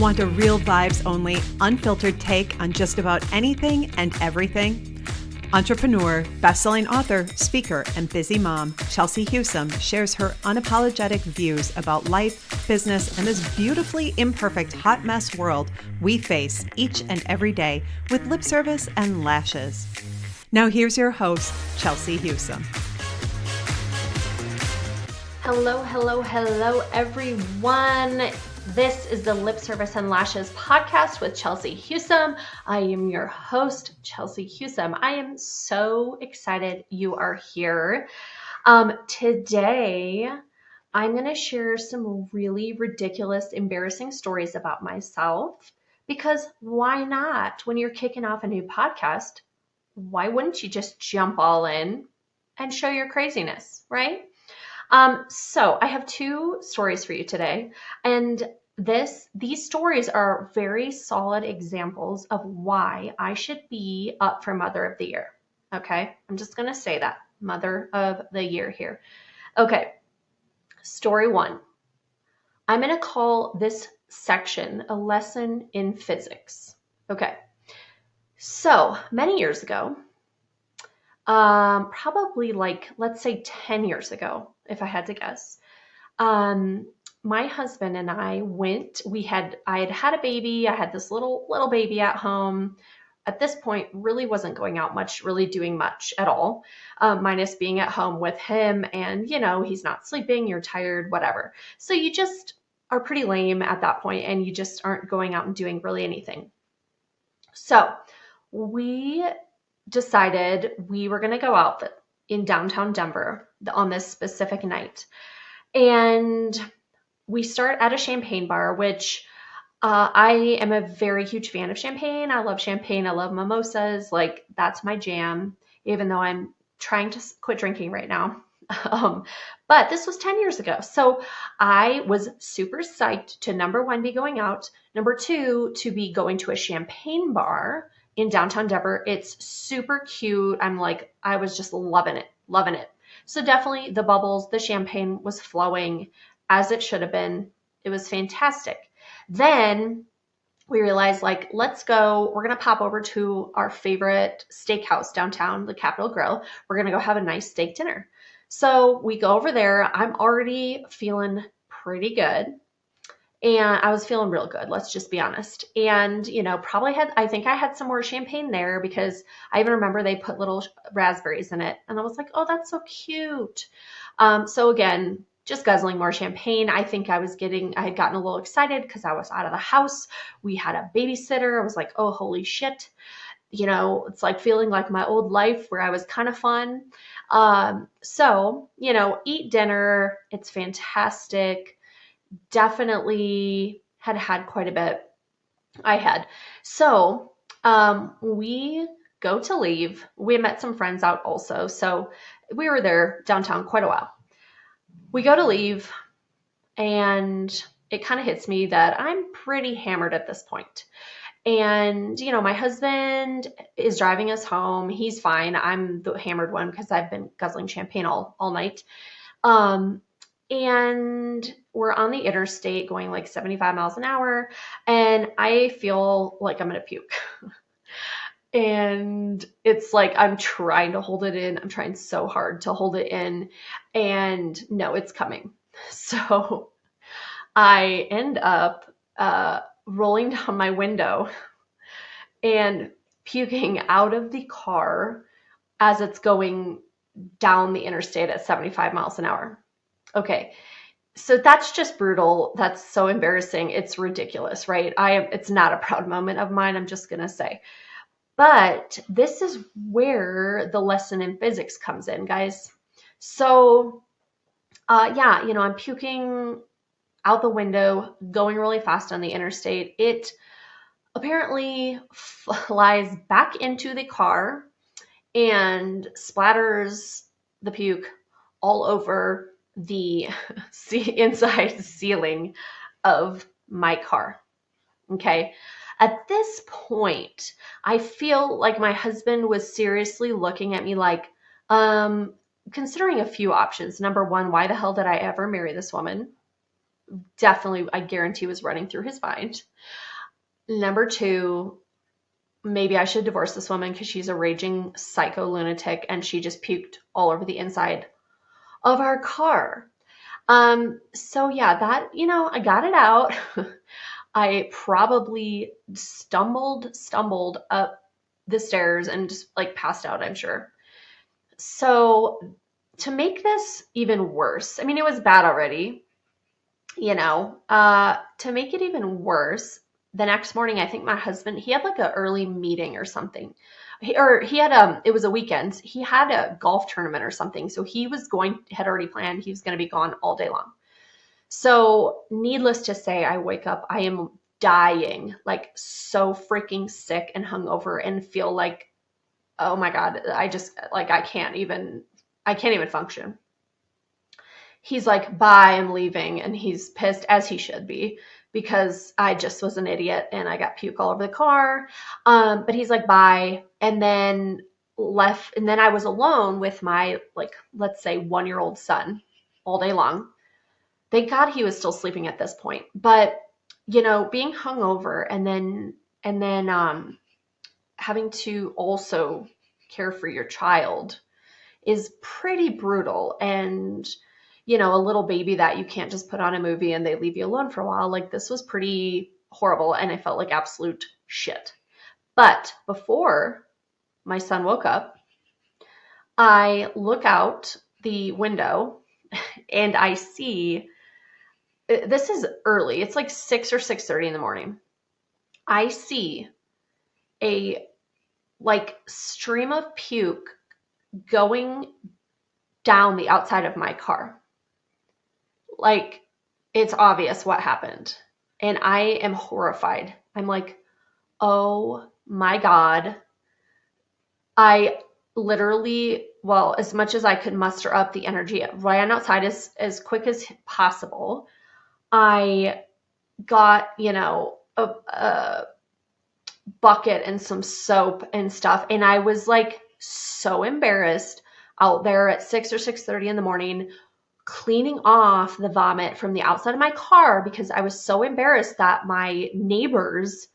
Want a real vibes only, unfiltered take on just about anything and everything? Entrepreneur, best-selling author, speaker, and busy mom, Chelsea Husum shares her unapologetic views about life, business, and this beautifully imperfect hot mess world we face each and every day with lip service and lashes. Now here's your host, Chelsea Husum. Hello, everyone. This is the Lip Service and Lashes podcast with Chelsea Husum. I am your host, Chelsea Husum. I am so excited you are here. Today, I'm going to share some really ridiculous, embarrassing stories about myself because why not? When you're kicking off a new podcast, why wouldn't you just jump all in and show your craziness, right? So I have two stories for you today, and these stories are very solid examples of why I should be up for Mother of the Year. Okay, I'm just going to say that, Mother of the Year here. Okay, story one. I'm going to call this section a lesson in physics. Okay, so many years ago, probably let's say 10 years ago, if I had to guess, my husband and I I had a baby. I had this little baby at home. At this point, really wasn't going out much, really doing much at all, minus being at home with him. And, he's not sleeping, you're tired, whatever. So you just are pretty lame at that point and you just aren't going out and doing really anything. So we decided we were going to go out in downtown Denver on this specific night. And we start at a champagne bar, which I am a very huge fan of champagne. I love champagne. I love mimosas. That's my jam, even though I'm trying to quit drinking right now. But this was 10 years ago. So I was super psyched to, number one, be going out. Number two, to be going to a champagne bar in downtown Denver. It's super cute. I was just loving it. So definitely the bubbles, the champagne was flowing as it should have been. It was fantastic. Then we realized, let's go. We're going to pop over to our favorite steakhouse downtown, the Capitol Grill. We're going to go have a nice steak dinner. So we go over there. I'm already feeling pretty good. And I was feeling real good, let's just be honest. And, I think I had some more champagne there because I even remember they put little raspberries in it. And I was like, oh, that's so cute. So again, just guzzling more champagne. I think I had gotten a little excited because I was out of the house. We had a babysitter. I was like, oh, holy shit. It's like feeling like my old life where I was kind of fun. So, eat dinner. It's fantastic. Definitely had quite a bit. I had. So we go to leave. We met some friends out also. So we were there downtown quite a while. We go to leave and it kind of hits me that I'm pretty hammered at this point. And, my husband is driving us home. He's fine. I'm the hammered one because I've been guzzling champagne all night. And we're on the interstate going 75 miles an hour. And I feel like I'm going to puke. And it's I'm trying to hold it in. I'm trying so hard to hold it in. And no, it's coming. So I end up rolling down my window and puking out of the car as it's going down the interstate at 75 miles an hour. Okay. So that's just brutal. That's so embarrassing. It's ridiculous, right? It's not a proud moment of mine. I'm just going to say, but this is where the lesson in physics comes in, guys. So, I'm puking out the window, going really fast on the interstate. It apparently flies back into the car and splatters the puke all over the inside ceiling of my car. Okay. At this point, I feel like my husband was seriously looking at me like, Um, Considering a few options. Number one, why the hell did I ever marry this woman? Definitely, I guarantee was running through his mind. Number two, maybe I should divorce this woman because she's a raging psycho lunatic and she just puked all over the inside of our car. So yeah, that, I got it out. I probably stumbled up the stairs and just like passed out, I'm sure. So to make this even worse, I mean, it was bad already, to make it even worse, the next morning, I think my husband, he had like an early meeting or something. He had it was a weekend. He had a golf tournament or something. So had already planned, he was going to be gone all day long. So needless to say, I wake up, I am dying, like so freaking sick and hungover and feel like, oh my God, I can't even function. He's like, bye, I'm leaving. And he's pissed, as he should be, because I just was an idiot and I got puke all over the car. But he's like, bye. And then left. And then I was alone with my, like, let's say 1-year-old son all day long. Thank God he was still sleeping at this point. But, being hungover and then having to also care for your child is pretty brutal. And, a little baby that you can't just put on a movie and they leave you alone for a while. Like, this was pretty horrible and I felt like absolute shit. But before my son woke up, I look out the window and I see, this is early. It's like 6 or 6:30 in the morning. I see a like stream of puke going down the outside of my car. Like, it's obvious what happened. And I am horrified. I'm like, oh my God. I literally, well, as much as I could muster up the energy, ran outside as quick as possible. I got, a bucket and some soap and stuff. And I was like so embarrassed out there at 6 or 6:30 in the morning, cleaning off the vomit from the outside of my car because I was so embarrassed that my neighbors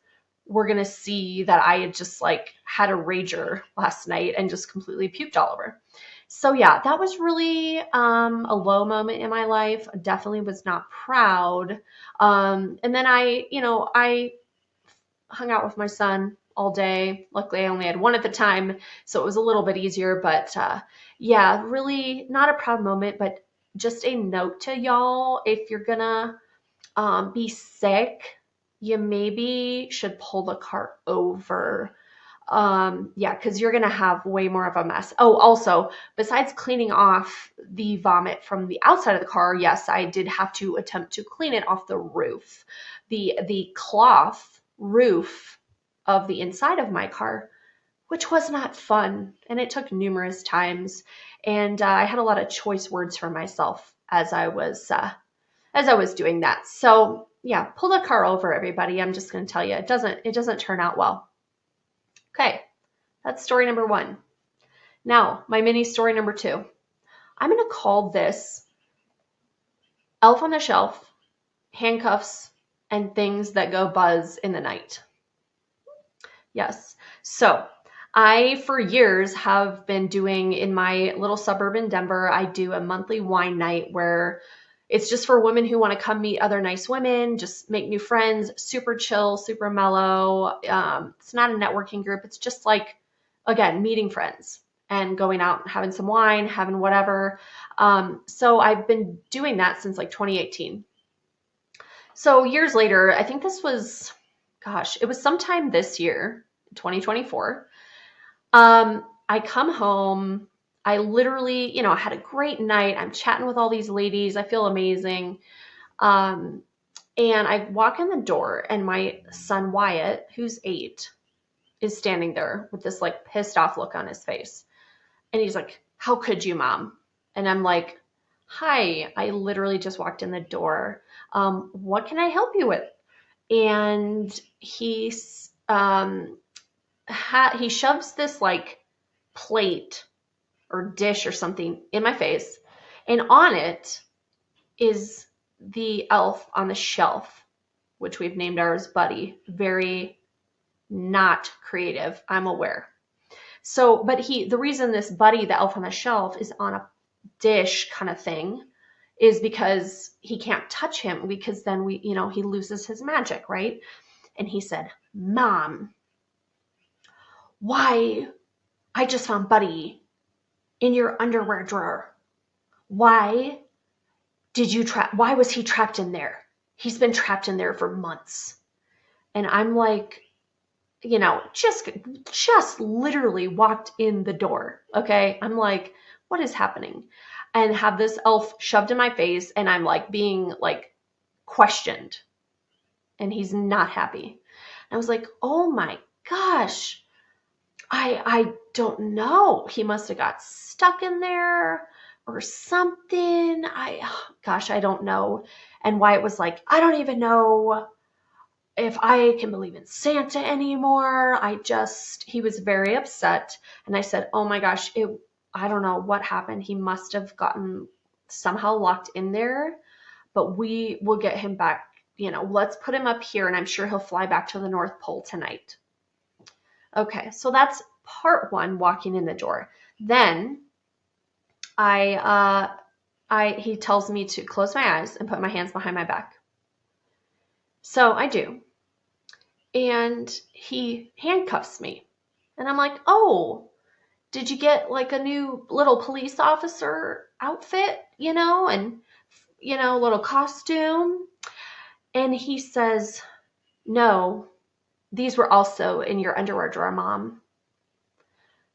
were going to see that I had just like had a rager last night and just completely puked all over. So yeah, that was really a low moment in my life. Definitely was not proud. And then I hung out with my son all day. Luckily, I only had one at the time, so it was a little bit easier. But yeah, really not a proud moment, but just a note to y'all: if you're gonna be sick, you maybe should pull the car over. Yeah, because you're gonna have way more of a mess. Oh, also, besides cleaning off the vomit from the outside of the car, yes, I did have to attempt to clean it off the roof. The cloth roof of the inside of my car, which was not fun, and it took numerous times. And I had a lot of choice words for myself as I was doing that. So yeah, pull the car over, everybody. I'm just going to tell you, it doesn't turn out well. Okay, that's story number 1. Now, my mini story number 2. I'm going to call this Elf on the Shelf, Handcuffs, and Things That Go Buzz in the Night. Yes. So I, for years, have been doing in my little suburb in Denver, I do a monthly wine night where it's just for women who want to come meet other nice women, just make new friends, super chill, super mellow. It's not a networking group. It's just like, again, meeting friends and going out, having some wine, having whatever. So I've been doing that since like 2018. So years later, I think this was, it was sometime this year, 2024. I come home. I literally, had a great night. I'm chatting with all these ladies. I feel amazing. And I walk in the door and my son Wyatt, who's 8, is standing there with this like pissed off look on his face. And he's like, "How could you, Mom?" And I'm like, "Hi, I literally just walked in the door. What can I help you with?" And he shoves this like plate or dish or something in my face. And on it is the elf on the shelf, which we've named ours Buddy. Very not creative, I'm aware. So, but the reason this Buddy, the elf on the shelf, is on a dish kind of thing is because he can't touch him, because then he loses his magic, right? And he said, Mom, why? I just found Buddy in your underwear drawer. Why why was he trapped in there? He's been trapped in there for months. And I'm like, just literally walked in the door. Okay. I'm like, what is happening? And have this elf shoved in my face, and I'm like being like questioned, and he's not happy. And I was like, oh my gosh, I don't know. He must have got stuck in there or something. I don't know. And Wyatt was like, I don't even know if I can believe in Santa anymore. He was very upset. And I said, oh my gosh, I don't know what happened. He must have gotten somehow locked in there, but we will get him back. Let's put him up here, and I'm sure he'll fly back to the North Pole tonight. Okay, so that's part one, walking in the door. Then he tells me to close my eyes and put my hands behind my back. So I do. And he handcuffs me. And I'm like, oh, did you get like a new little police officer outfit, and, little costume? And he says, no, these were also in your underwear drawer, Mom.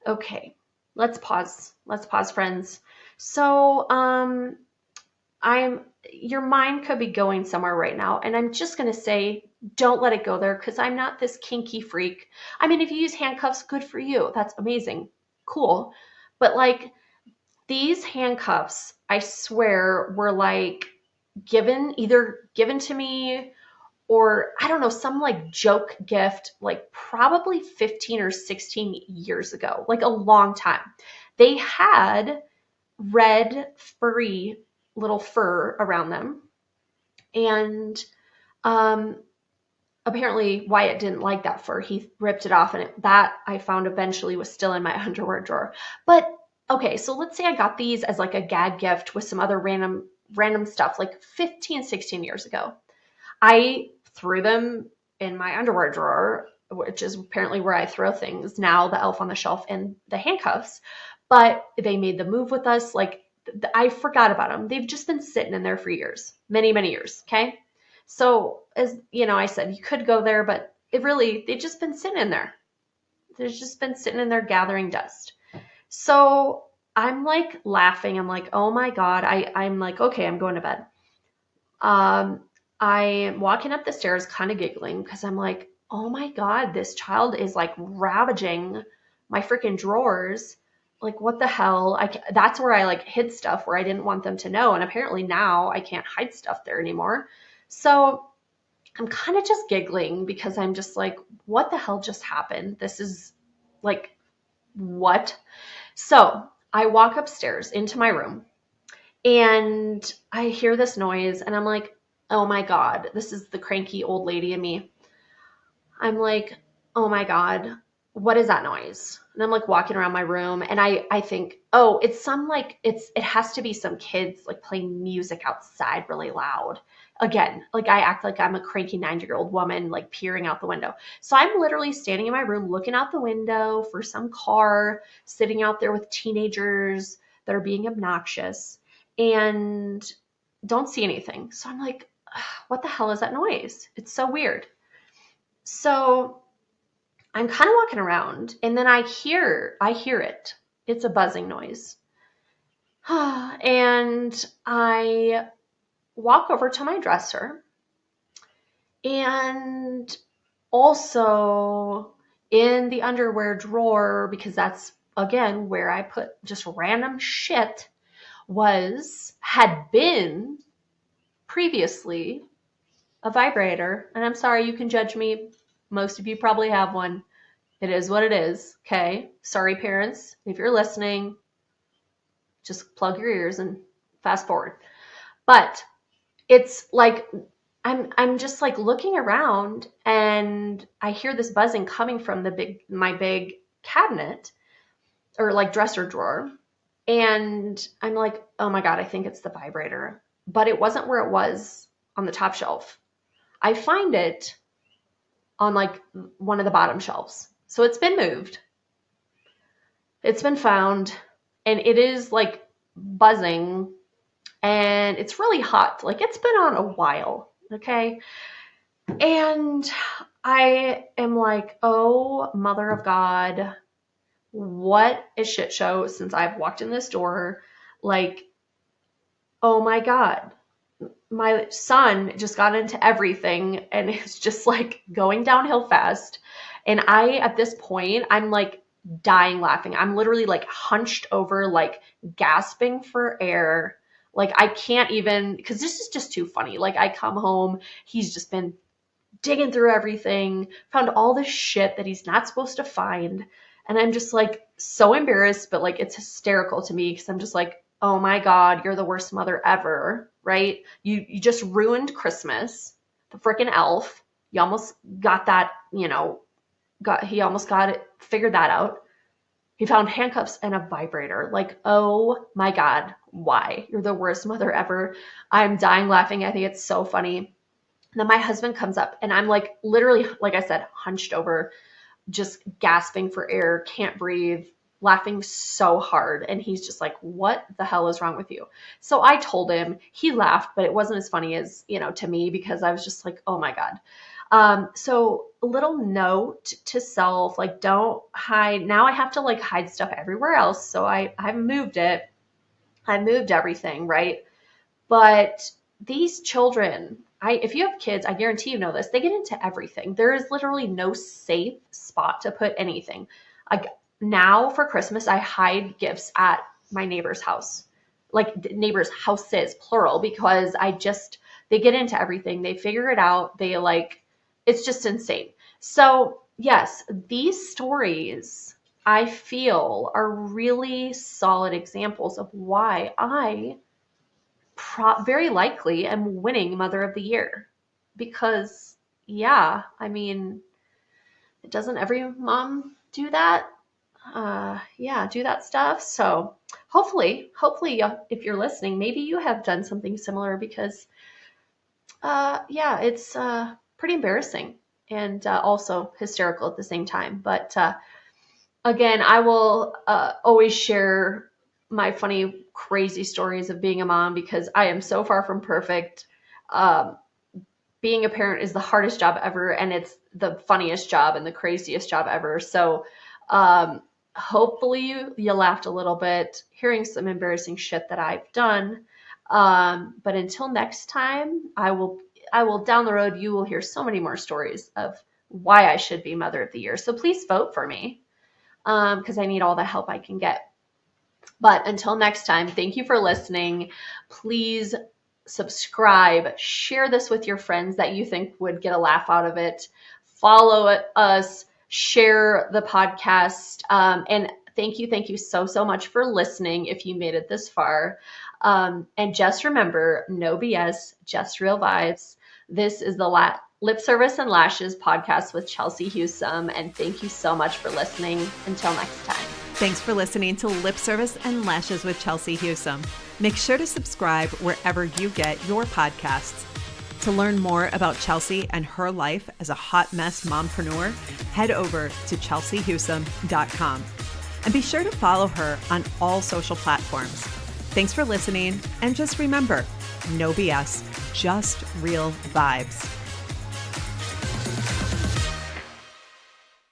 Okay, let's pause. Let's pause, friends. So, your mind could be going somewhere right now, and I'm just going to say, don't let it go there, because I'm not this kinky freak. I mean, if you use handcuffs, good for you. That's amazing. Cool. But like, these handcuffs, I swear, were like either given to me, or I don't know, some like joke gift, like probably 15 or 16 years ago, like a long time. They had red furry little fur around them. And apparently Wyatt didn't like that fur. He ripped it off, and that I found eventually was still in my underwear drawer. But okay, so let's say I got these as like a gag gift with some other random stuff like 15, 16 years ago. I threw them in my underwear drawer, which is apparently where I throw things now, the elf on the shelf and the handcuffs. But they made the move with us. Like, I forgot about them. They've just been sitting in there for years, many, many years. Okay. So as I said, you could go there, but they've just been sitting in there. They've just been sitting in there gathering dust. So I'm like laughing. I'm like, oh my God. I'm like, okay, I'm going to bed. I am walking up the stairs kind of giggling, because I'm like, oh my God, this child is like ravaging my freaking drawers. Like, what the hell? That's where I like hid stuff where I didn't want them to know. And apparently now I can't hide stuff there anymore. So I'm kind of just giggling, because I'm just like, what the hell just happened? This is like, what? So I walk upstairs into my room, and I hear this noise, and I'm like, oh my God, this is the cranky old lady in me. I'm like, oh my God, what is that noise? And I'm like walking around my room, and I think, oh, it's it has to be some kids like playing music outside really loud. Again, like I act like I'm a cranky 90-year-old woman, like peering out the window. So I'm literally standing in my room looking out the window for some car sitting out there with teenagers that are being obnoxious, and don't see anything. So I'm like, what the hell is that noise? It's so weird. So I'm kind of walking around, and then I hear it. It's a buzzing noise. And I walk over to my dresser, and also in the underwear drawer, because that's again where I put just random shit, had been previously a vibrator. And I'm sorry, you can judge me. Most of you probably have one. It is what it is. Okay. Sorry, parents, if you're listening. Just plug your ears and fast forward. But it's like I'm just like looking around and I hear this buzzing coming from my big cabinet or like dresser drawer. And I'm like, oh my God, I think it's the vibrator. But it wasn't where it was on the top shelf. I find it on like one of the bottom shelves. So it's been moved. It's been found and it is like buzzing and it's really hot. Like it's been on a while. Okay. And I am like, oh, mother of God, what a shit show since I've walked in this door. Like, oh my God, my son just got into everything and it's just like going downhill fast. And at this point, I'm like dying laughing. I'm literally like hunched over, like gasping for air. Like I can't even, because this is just too funny. Like I come home, he's just been digging through everything, found all this shit that he's not supposed to find. And I'm just like so embarrassed, but like it's hysterical to me because I'm just like, oh my God, you're the worst mother ever, right? You just ruined Christmas, the freaking elf. You almost got that, he almost got it, figured that out. He found handcuffs and a vibrator. Like, oh my God, why? You're the worst mother ever. I'm dying laughing. I think it's so funny. And then my husband comes up and I'm like, literally, like I said, hunched over, just gasping for air, can't breathe, laughing so hard. And he's just like, what the hell is wrong with you? So I told him, he laughed, but it wasn't as funny as, to me, because I was just like, oh my God. So a little note to self, like don't hide. Now I have to like hide stuff everywhere else. So I've moved it. I moved everything. Right. But these children, if you have kids, I guarantee you know this, they get into everything. There is literally no safe spot to put anything. Like now for Christmas, I hide gifts at my neighbor's house, like neighbors' houses, plural, because they get into everything. They figure it out. It's just insane. So yes, these stories I feel are really solid examples of why I very likely am winning Mother of the Year. Because yeah, I mean, doesn't every mom do that? Do that stuff. So hopefully, if you're listening, maybe you have done something similar because it's pretty embarrassing and also hysterical at the same time. But again, I will always share my funny, crazy stories of being a mom because I am so far from perfect. Being a parent is the hardest job ever, and it's the funniest job and the craziest job ever. So hopefully you laughed a little bit hearing some embarrassing shit that I've done. But until next time, I will down the road, you will hear so many more stories of why I should be Mother of the Year. So please vote for me because I need all the help I can get. But until next time, thank you for listening. Please subscribe, share this with your friends that you think would get a laugh out of it. Follow us, share the podcast. And thank you so much for listening if you made it this far. And just remember, no BS, just real vibes. This is the Lip Service and Lashes podcast with Chelsea Husum. And thank you so much for listening. Until next time. Thanks for listening to Lip Service and Lashes with Chelsea Husum. Make sure to subscribe wherever you get your podcasts. To learn more about Chelsea and her life as a hot mess mompreneur, head over to chelseahusum.com. And be sure to follow her on all social platforms. Thanks for listening, and just remember, no BS, just real vibes.